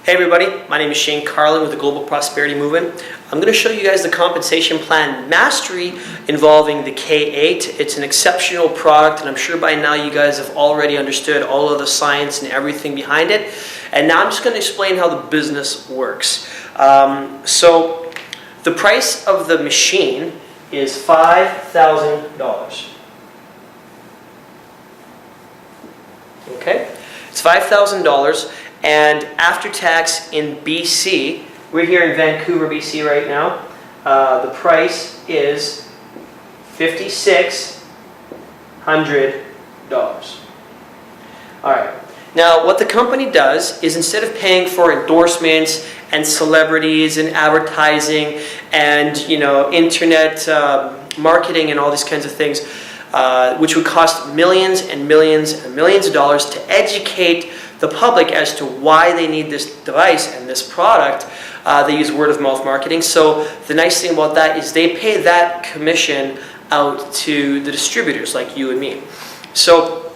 Hey everybody, my name is Shane Carlin with the Global Prosperity Movement. I'm going to show you guys the compensation plan mastery involving the K8. It's an exceptional product, and I'm sure by now you guys have already understood all of the science and everything behind it. And now I'm just going to explain how the business works. So the price of the machine is $5,000. Okay, it's $5,000. And after tax in BC, we're here in Vancouver, BC right now, the price is $5,600. Alright, now what the company does is instead of paying for endorsements and celebrities and advertising and internet marketing and all these kinds of things, which would cost millions and millions and millions of dollars to educate the public as to why they need this device and this product, they use word of mouth marketing. So the nice thing about that is they pay that commission out to the distributors like you and me. So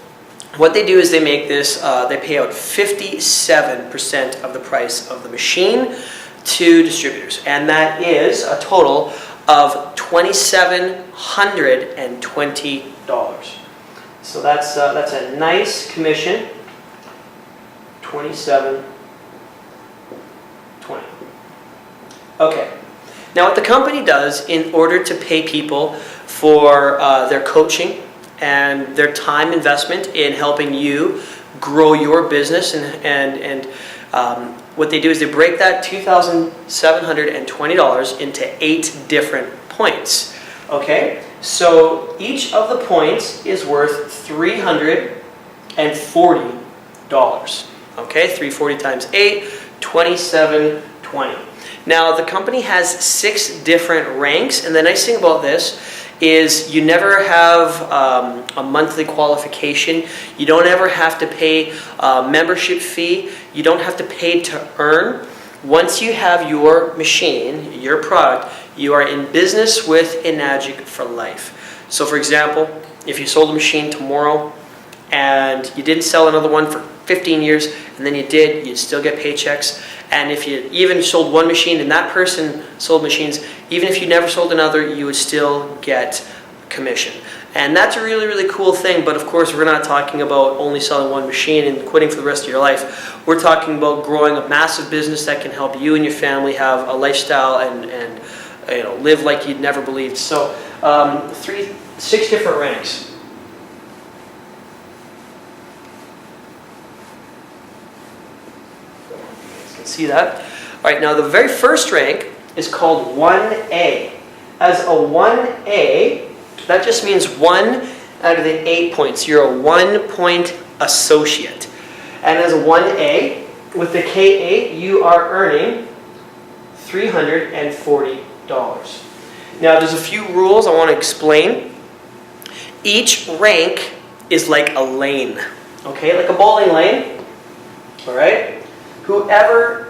what they do is they make this, they pay out 57% of the price of the machine to distributors, and that is a total of $2,720. So that's a nice commission. 27.20. Okay. Now what the company does in order to pay people for their coaching and their time investment in helping you grow your business and what they do is they break that $2,720 into 8 different points. Okay? So each of the points is worth $340. Okay, 340 times 8, 2720. Now, the company has 6 different ranks, and the nice thing about this is you never have a monthly qualification. You don't ever have to pay a membership fee. You don't have to pay to earn. Once you have your machine, your product, you are in business with Enagic for life. So, for example, if you sold a machine tomorrow, and you didn't sell another one for 15 years, and then you did, you'd still get paychecks. And if you even sold one machine and that person sold machines, even if you never sold another, you would still get commission. And that's a really, really cool thing, but of course we're not talking about only selling one machine and quitting for the rest of your life. We're talking about growing a massive business that can help you and your family have a lifestyle and live like you'd never believed. So 6 different ranks. See that? All right, now the very first rank is called 1A. As a 1A, that just means 1 out of the 8 points. You're a 1-point associate. And as a 1A, with the K8, you are earning $340. Now, there's a few rules I want to explain. Each rank is like a lane, okay? Like a bowling lane, all right? Whoever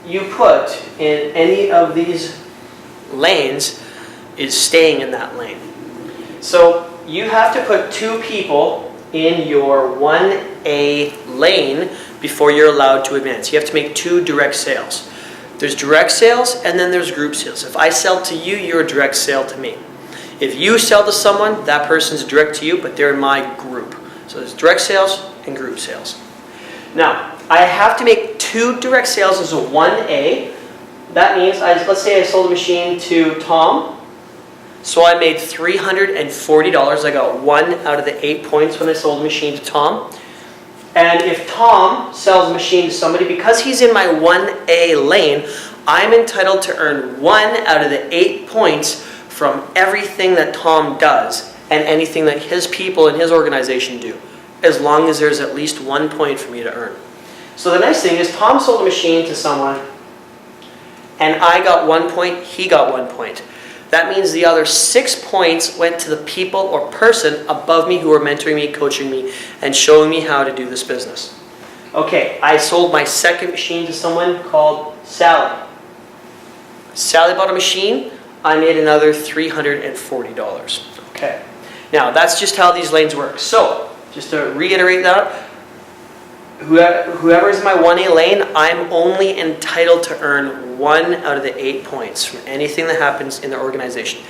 you put in any of these lanes is staying in that lane. So you have to put 2 people in your 1A lane before you're allowed to advance. You have to make 2 direct sales. There's direct sales and then there's group sales. If I sell to you, you're a direct sale to me. If you sell to someone, that person's direct to you, but they're in my group. So there's direct sales and group sales. Now, I have to make 2 direct sales as a 1A. That means, let's say I sold a machine to Tom. So I made $340. I got 1 out of the 8 points when I sold a machine to Tom. And if Tom sells a machine to somebody, because he's in my 1A lane, I'm entitled to earn 1 out of the 8 points from everything that Tom does and anything that his people in his organization do, as long as there's at least 1 point for me to earn. So the nice thing is Tom sold a machine to someone and I got 1 point, he got 1 point. That means the other 6 points went to the people or person above me who are mentoring me, coaching me, and showing me how to do this business. Okay, I sold my second machine to someone called Sally. Sally bought a machine, I made another $340. Okay, now that's just how these lanes work. So, just to reiterate that, whoever is my 1A lane, I'm only entitled to earn 1 out of the 8 points from anything that happens in the organization.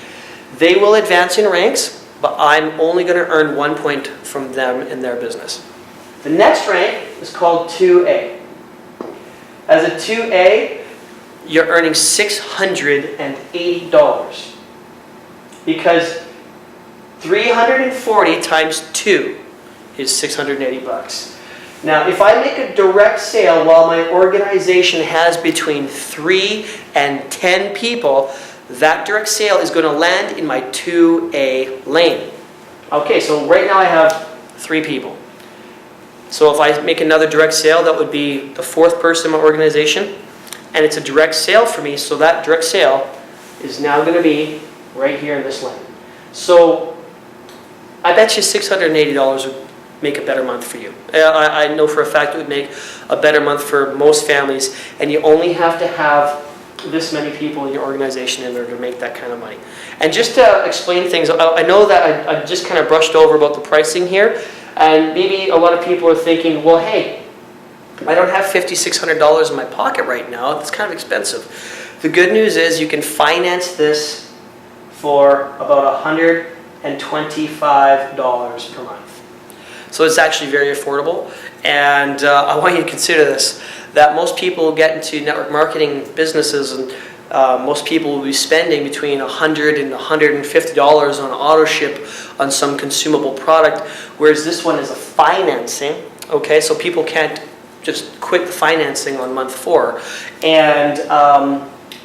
They will advance in ranks, but I'm only going to earn 1 point from them in their business. The next rank is called 2A. As a 2A, you're earning $680 because 340 times 2 is 680 bucks. Now, if I make a direct sale while my organization has between 3 and 10 people, that direct sale is going to land in my 2A lane. Okay, so right now I have 3 people. So if I make another direct sale, that would be the 4th person in my organization, and it's a direct sale for me, so that direct sale is now going to be right here in this lane. So I bet you $680 would make a better month for you. I know for a fact it would make a better month for most families, and you only have to have this many people in your organization in order to make that kind of money. And just to explain things, I know that I just kind of brushed over about the pricing here, and maybe a lot of people are thinking, well, hey, I don't have $5,600 in my pocket right now. It's kind of expensive. The good news is you can finance this for about $125 per month. So it's actually very affordable, and I want you to consider this, that most people get into network marketing businesses, and most people will be spending between $100 and $150 on auto ship on some consumable product, whereas this one is a financing, okay, so people can't just quit the financing on month 4, and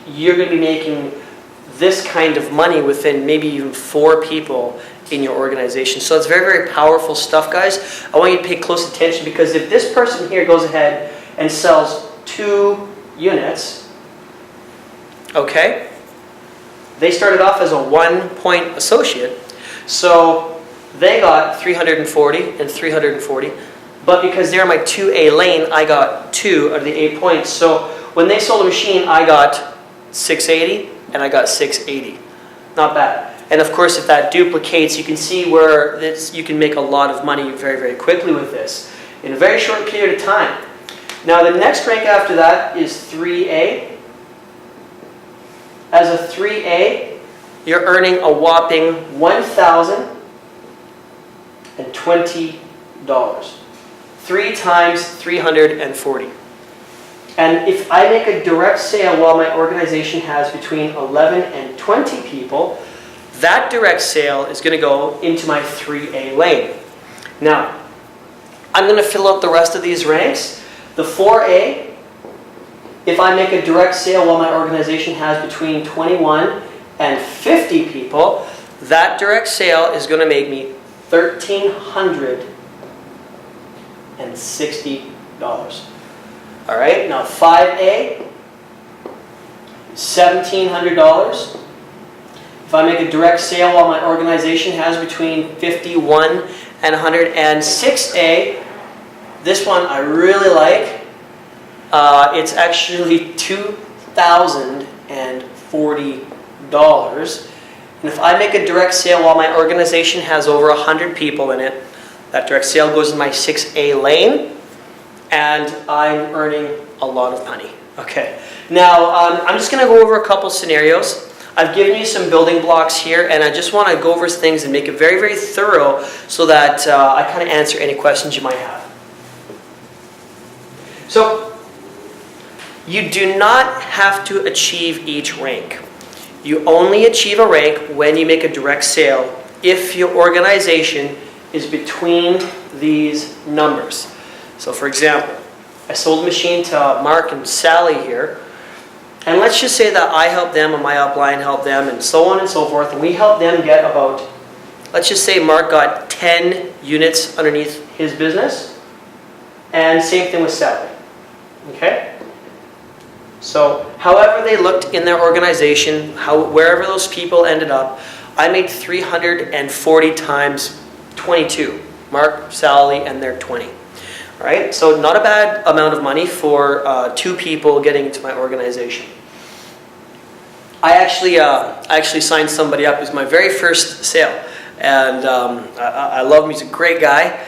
you're going to be making this kind of money within maybe even 4 people in your organization. So it's very, very powerful stuff, guys. I want you to pay close attention, because if this person here goes ahead and sells 2 units, okay, they started off as a 1-point associate, so they got 340 and 340, but because they're my 2A lane, I got 2 out of the 8 points. So when they sold a machine, I got 680 and I got 680. Not bad. And of course, if that duplicates, you can see where you can make a lot of money very, very quickly with this in a very short period of time. Now, the next rank after that is 3A. As a 3A, you're earning a whopping $1,020. 3 times 340. And if I make a direct sale while my organization has between 11 and 20 people, that direct sale is going to go into my 3A lane. Now, I'm going to fill out the rest of these ranks. The 4A, if I make a direct sale while my organization has between 21 and 50 people, that direct sale is going to make me $1,360. All right, now 5A, $1,700. If I make a direct sale while my organization has between 51 and 100, and 6A, this one I really like. It's actually $2,040. And if I make a direct sale while my organization has over 100 people in it, that direct sale goes in my 6A lane, and I'm earning a lot of money. Okay. Now, I'm just going to go over a couple scenarios. I've given you some building blocks here, and I just want to go over things and make it very, very thorough so that I kind of answer any questions you might have. So, you do not have to achieve each rank. You only achieve a rank when you make a direct sale if your organization is between these numbers. So for example, I sold a machine to Mark and Sally here, and let's just say that I helped them and my upline helped them and so on and so forth, and we helped them get about, let's just say Mark got 10 units underneath his business, and same thing with Sally. Okay? So however they looked in their organization, wherever those people ended up, I made 340 times 22. Mark, Sally, and their 20. All right, so not a bad amount of money for 2 people getting into my organization. I actually signed somebody up. It was my very first sale, and I love him. He's a great guy.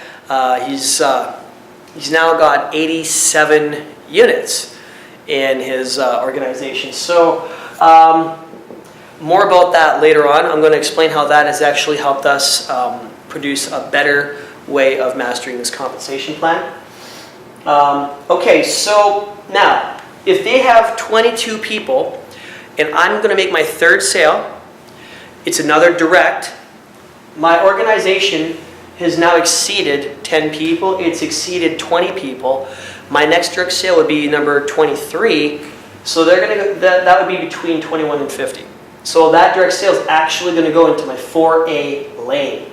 He's now got 87 units in his organization. So more about that later on. I'm going to explain how that has actually helped us produce a better way of mastering this compensation plan. Okay, so now, if they have 22 people, and I'm going to make my third sale, it's another direct, my organization has now exceeded 10 people, it's exceeded 20 people. My next direct sale would be number 23, so they're going to that would be between 21 and 50. So that direct sale is actually going to go into my 4A lane.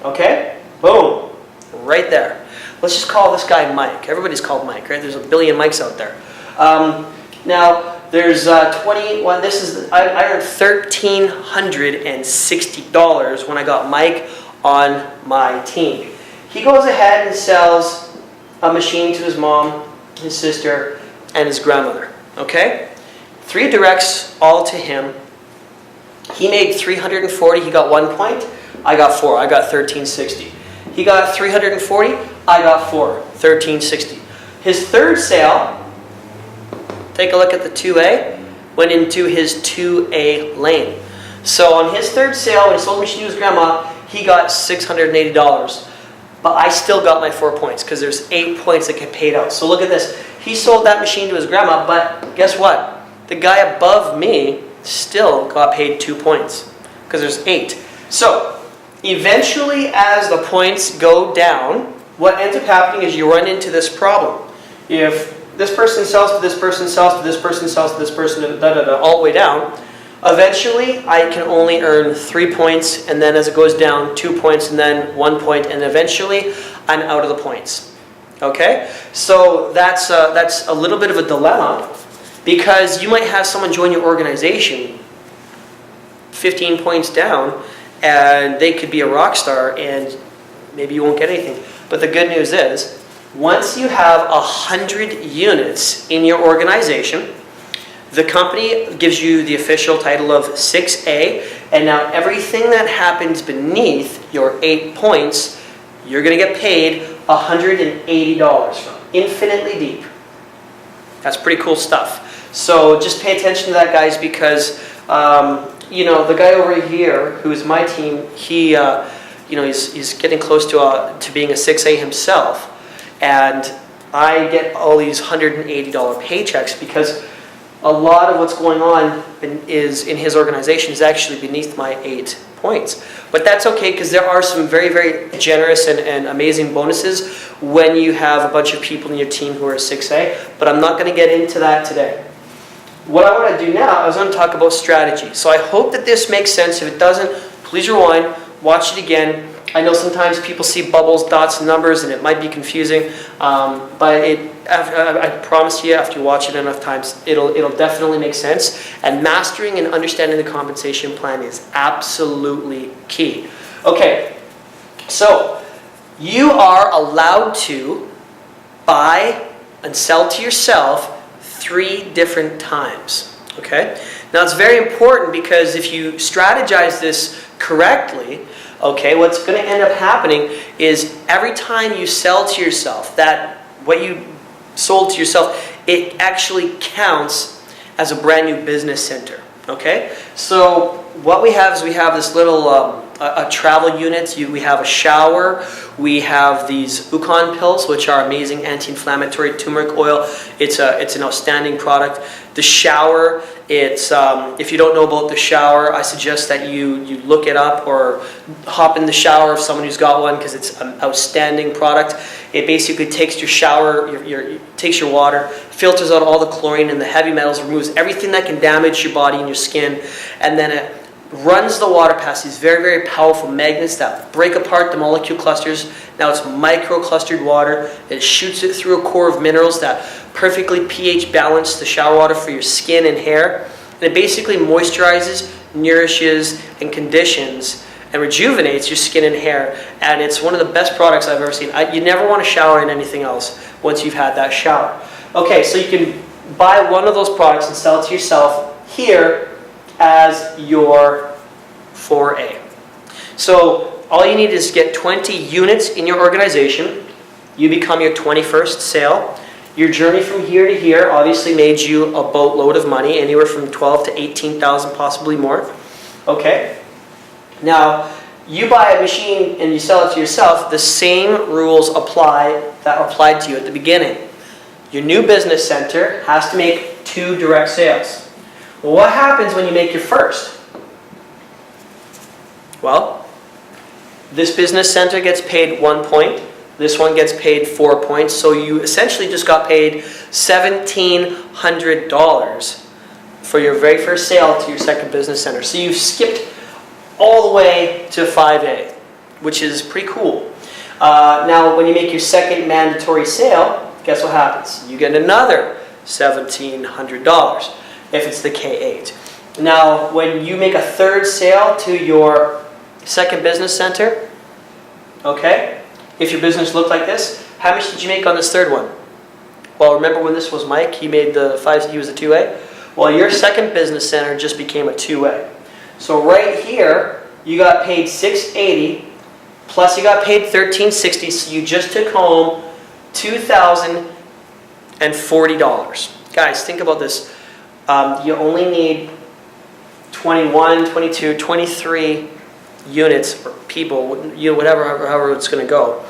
Okay? Boom. Right there. Let's just call this guy Mike. Everybody's called Mike, right? There's a billion Mikes out there. Now, there's 21. This is I earned $1,360 when I got Mike on my team. He goes ahead and sells a machine to his mom, his sister, and his grandmother. Okay? 3 directs all to him. He made 340. He got 1 point. I got 4. I got 1360. He got 340. I got 4. 1360. His third sale, take a look at the 2A, went into his 2A lane. So on his third sale, when he sold the machine to his grandma, he got $680. But I still got my 4 points because there's 8 points that get paid out. So look at this. He sold that machine to his grandma, but guess what? The guy above me still got paid 2 points because there's 8. So eventually, as the points go down, what ends up happening is you run into this problem. If this person sells to this person, sells to this person, sells to this person, all the way down, eventually I can only earn 3 points, and then as it goes down, 2 points, and then 1 point, and eventually I'm out of the points. Okay? So that's a little bit of a dilemma, because you might have someone join your organization 15 points down, and they could be a rock star, and maybe you won't get anything. But the good news is, once you have 100 units in your organization, the company gives you the official title of 6A, and now everything that happens beneath your 8 points, you're going to get paid $180 from. Infinitely deep. That's pretty cool stuff. So just pay attention to that, guys, because the guy over here, who is my team, he's getting close to being a 6A himself, and I get all these $180 paychecks because a lot of what's going on in his organization is actually beneath my 8 points. But that's okay, because there are some very, very generous and amazing bonuses when you have a bunch of people in your team who are 6A, but I'm not going to get into that today. What I want to do now is I'm going to talk about strategy. So I hope that this makes sense. If it doesn't, please rewind, watch it again. I know sometimes people see bubbles, dots, and numbers, and it might be confusing, but I promise you, after you watch it enough times, it'll definitely make sense. And mastering and understanding the compensation plan is absolutely key. Okay, so you are allowed to buy and sell to yourself 3 different times. Okay? Now it's very important, because if you strategize this correctly, okay, what's going to end up happening is every time you sell to yourself, that what you sold to yourself, it actually counts as a brand new business center. Okay? So what we have is we have this little a travel unit. We have a shower. We have these Ukon pills, which are amazing anti-inflammatory turmeric oil. It's an outstanding product. The shower, it's if you don't know about the shower, I suggest that you look it up or hop in the shower of someone who's got one, because it's an outstanding product. It basically takes your shower, takes your water, filters out all the chlorine and the heavy metals, removes everything that can damage your body and your skin, and then it runs the water past these very, very powerful magnets that break apart the molecule clusters. Now it's micro-clustered water. It shoots it through a core of minerals that perfectly pH balance the shower water for your skin and hair. And it basically moisturizes, nourishes, and conditions and rejuvenates your skin and hair. And it's one of the best products I've ever seen. You never want to shower in anything else once you've had that shower. Okay, so you can buy one of those products and sell it to yourself here as your 4A. So all you need is get 20 units in your organization. you become your 21st sale. Your journey from here to here obviously made you a boatload of money, anywhere from 12 to 18,000, possibly more. Okay? Now, you buy a machine and you sell it to yourself, the same rules apply that applied to you at the beginning. Your new business center has to make 2 direct sales. Well, what happens when you make your first? Well, this business center gets paid 1 point. This one gets paid 4 points. So you essentially just got paid $1,700 for your very first sale to your second business center. So you've skipped all the way to 5A, which is pretty cool. Now, when you make your second mandatory sale, guess what happens? You get another $1,700 if it's the K8. Now, when you make a third sale to your second business center, okay, if your business looked like this, how much did you make on this third one? Well, remember when this was Mike, he made the 5, he was a 2A? Well, your second business center just became a 2A. So right here, you got paid $680, plus you got paid $1,360, so you just took home $2,040. Guys, think about this. You only need 21, 22, 23 units or people, however it's going to go,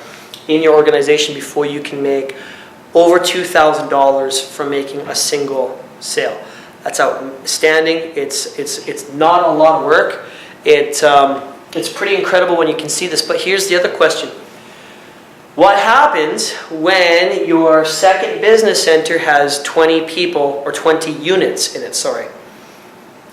in your organization before you can make over $2,000 from making a single sale. That's outstanding. It's not a lot of work. It's pretty incredible when you can see this. But here's the other question. What happens when your second business center has 20 people or 20 units in it, sorry.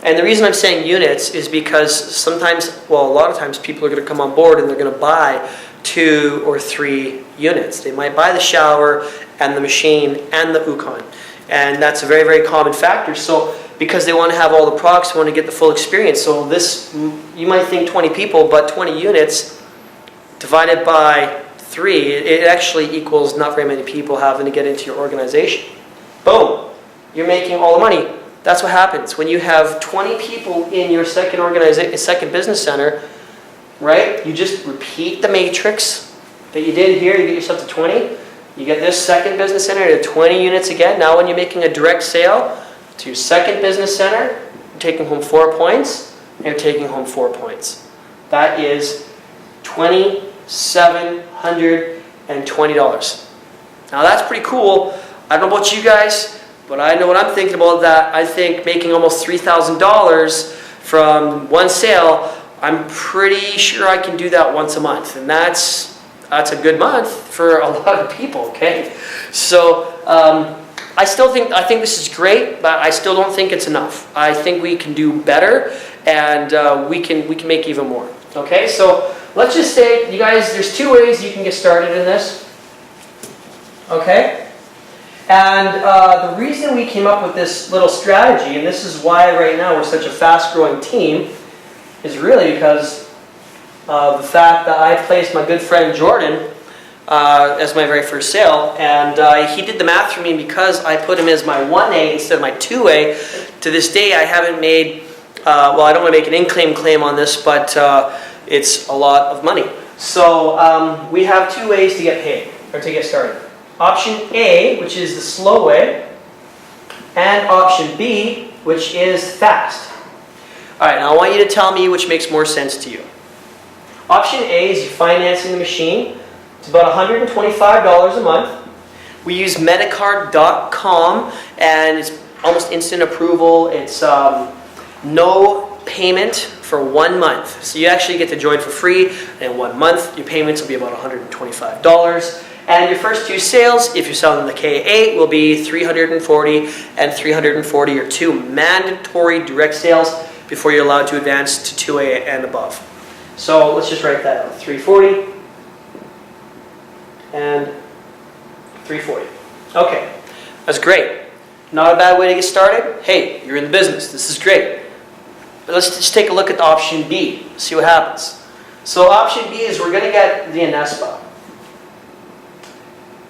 And the reason I'm saying units is because sometimes, well, a lot of times people are going to come on board and they're going to buy 2 or 3 units. They might buy the shower and the machine and the Ukon. And that's a very, very common factor. So because they want to have all the products, they want to get the full experience. So this, you might think 20 people, but 20 units divided by 3, it actually equals not very many people having to get into your organization. Boom. You're making all the money. That's what happens. When you have 20 people in your second business center, right? You just repeat the matrix that you did here. You get yourself to 20. You get this second business center to 20 units again. Now when you're making a direct sale to your second business center, you're taking home 4 points, and you're taking home 4 points. That is $2,720. Now that's pretty cool. I don't know about you guys, but I know what I'm thinking about that. I think making almost $3,000 from one sale, I'm pretty sure I can do that once a month. And that's a good month for a lot of people, okay? So I think this is great, but I still don't think it's enough. I think we can do better, and we can make even more. Okay, so let's just say, you guys, there's 2 ways you can get started in this. Okay? And the reason we came up with this little strategy, and this is why right now we're such a fast-growing team, is really because of the fact that I placed my good friend Jordan as my very first sale, and he did the math for me, because I put him as my 1A instead of my 2A. To this day, I haven't made, well, I don't want to make an in-claim claim on this, but it's a lot of money. So we have 2 ways to get paid, or to get started. Option A, which is the slow way, and option B, which is fast. All right, now I want you to tell me which makes more sense to you. Option A is financing the machine. It's about $125 a month. We use Medicard.com, and it's almost instant approval. It's no payment for 1 month. So you actually get to join for free, and in 1 month, your payments will be about $125. And your first 2 sales, if you're selling the K8, will be $340 and $340, or 2 mandatory direct sales before you're allowed to advance to 2A and above. So let's just write that out. 340 and 340. Okay, that's great. Not a bad way to get started. Hey, you're in the business. This is great. But let's just take a look at the option B, see what happens. So option B is we're going to get the Anespa.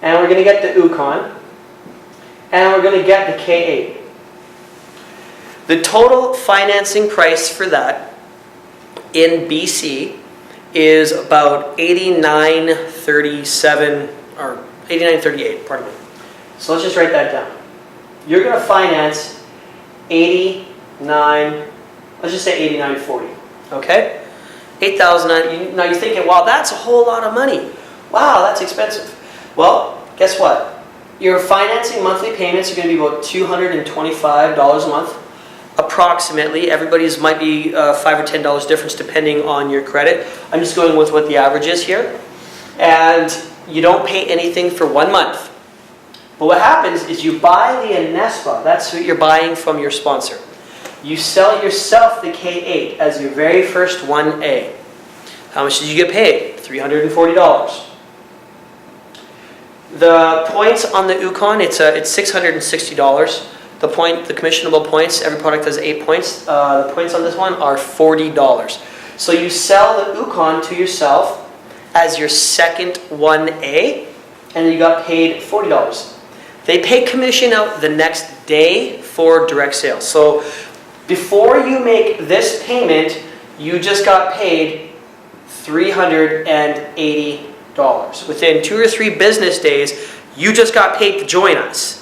And we're going to get the Ukon. And we're going to get the K8. The total financing price for that in BC is about $89.37, or 89.38, pardon me. So let's just write that down. You're going to finance 89, let's just say 89.40, okay? 8,000, now you're thinking, wow, that's a whole lot of money. Wow, that's expensive. Well, guess what? Your financing monthly payments are going to be about $225 a month, approximately. Everybody's might be $5 or $10 difference depending on your credit. I'm just going with what the average is here. And you don't pay anything for 1 month. But what happens is you buy the Anespa. That's what you're buying from your sponsor. You sell yourself the K8 as your very first 1A. How much did you get paid? $340. The points on the Ukon, it's $660. The commissionable points, every product has 8 points. The points on this one are $40. So you sell the Ukon to yourself as your second 1A, and you got paid $40. They pay commission out the next day for direct sales. So before you make this payment, you just got paid $380. Within 2 or 3 business days, you just got paid to join us.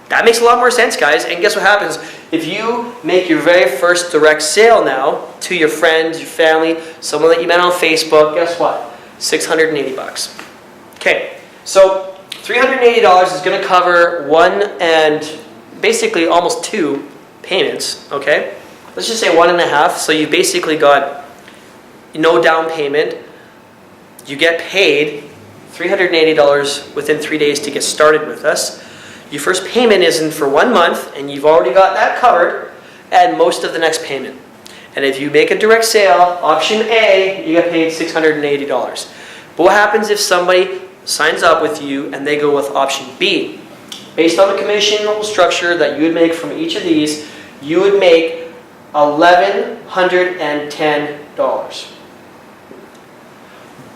That makes a lot more sense, guys. And guess what happens? If you make your very first direct sale now to your friends, your family, someone that you met on Facebook, guess what? $680. Okay, so $380 is going to cover 1 and basically almost 2 payments, okay? Let's just say 1.5. So you basically got no down payment. You get paid $380 within 3 days to get started with us. Your first payment isn't for 1 month, and you've already got that covered, and most of the next payment. And if you make a direct sale, option A, you get paid $680. But what happens if somebody signs up with you and they go with option B? Based on the commissional structure that you would make from each of these, you would make $1,110.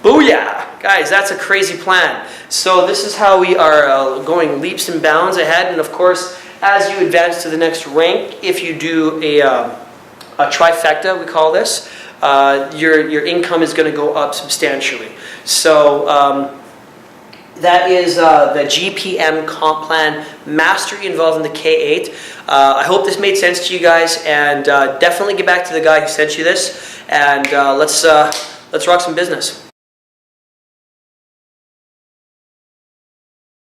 Booyah! Guys, that's a crazy plan. So this is how we are going leaps and bounds ahead. And of course, as you advance to the next rank, if you do a trifecta, we call this, your income is going to go up substantially. So that is the GPM Comp Plan Mastery involved in the K8. I hope this made sense to you guys, and definitely get back to the guy who sent you this, and let's rock some business.